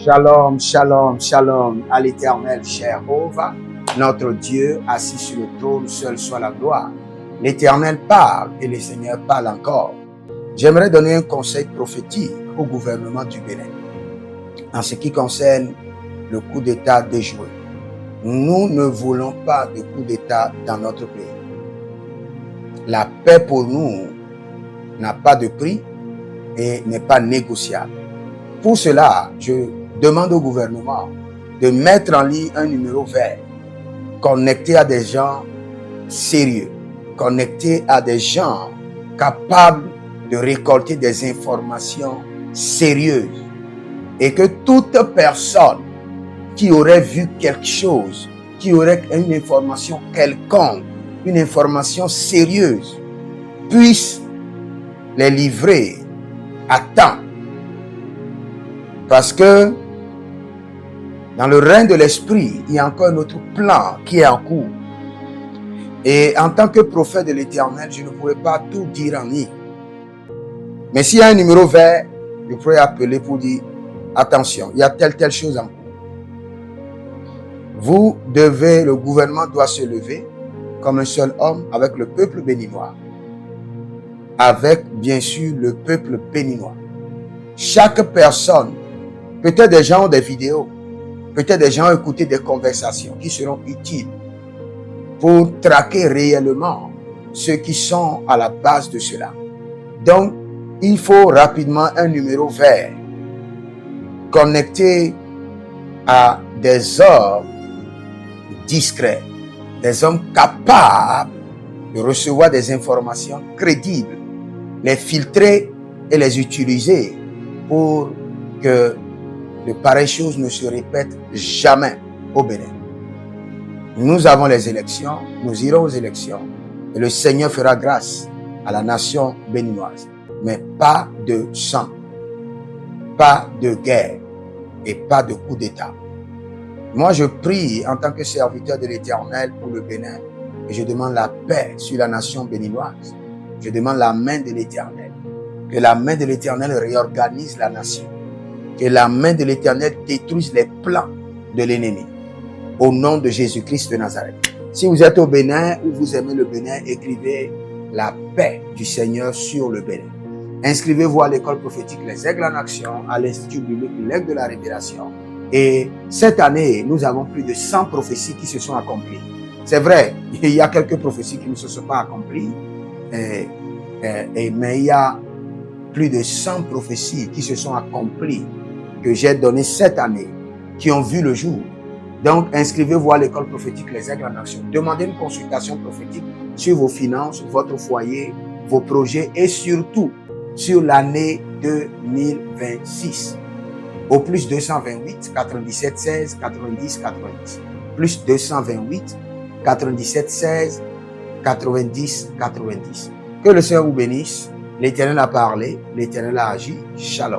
Shalom, shalom, shalom à l'Éternel, Jéhovah, notre Dieu, assis sur le trône, seul soit la gloire. L'Éternel parle et le Seigneur parle encore. J'aimerais donner un conseil prophétique au gouvernement du Bénin en ce qui concerne le coup d'État déjoué. Nous ne voulons pas de coup d'État dans notre pays. La paix pour nous n'a pas de prix et n'est pas négociable. Pour cela, je demande au gouvernement de mettre en ligne un numéro vert connecté à des gens sérieux, connecté à des gens capables de récolter des informations sérieuses et que toute personne qui aurait vu quelque chose, qui aurait une information quelconque, une information sérieuse, puisse les livrer à temps. Parce que dans le règne de l'esprit, il y a encore un autre plan qui est en cours. Et en tant que prophète de l'Éternel, je ne pourrais pas tout dire en ligne. Mais s'il y a un numéro vert, je pourrais appeler pour dire, attention, il y a telle chose en cours. Le gouvernement doit se lever comme un seul homme avec le peuple béninois. Avec, bien sûr, le peuple béninois. Chaque personne, peut-être des gens ont des vidéos, peut-être des gens ont écouté des conversations qui seront utiles pour traquer réellement ceux qui sont à la base de cela. Donc, il faut rapidement un numéro vert connecté à des hommes discrets, des hommes capables de recevoir des informations crédibles, les filtrer et les utiliser pour que de pareilles choses ne se répètent jamais au Bénin. Nous avons les élections, nous irons aux élections et le Seigneur fera grâce à la nation béninoise. Mais pas de sang, pas de guerre et pas de coup d'État. Moi, je prie en tant que serviteur de l'Éternel pour le Bénin et je demande la paix sur la nation béninoise. Je demande la main de l'Éternel. Que la main de l'Éternel réorganise la nation. Que la main de l'Éternel détruise les plans de l'ennemi. Au nom de Jésus-Christ de Nazareth. Si vous êtes au Bénin ou vous aimez le Bénin, écrivez la paix du Seigneur sur le Bénin. Inscrivez-vous à l'école prophétique Les Aigles en Action, à l'Institut biblique L'Aigle de la Révélation. Et cette année, nous avons plus de 100 prophéties qui se sont accomplies. C'est vrai, il y a quelques prophéties qui ne se sont pas accomplies, mais il y a plus de 100 prophéties qui se sont accomplies que j'ai données cette année, qui ont vu le jour. Donc, inscrivez-vous à l'école prophétique Les Aigles en Action. Demandez une consultation prophétique sur vos finances, votre foyer, vos projets et surtout sur l'année 2026. Au plus 228 97 16 90 90. Plus 228 97 16 90 90. Que le Seigneur vous bénisse. L'Éternel a parlé, l'Éternel a agi. Shalom.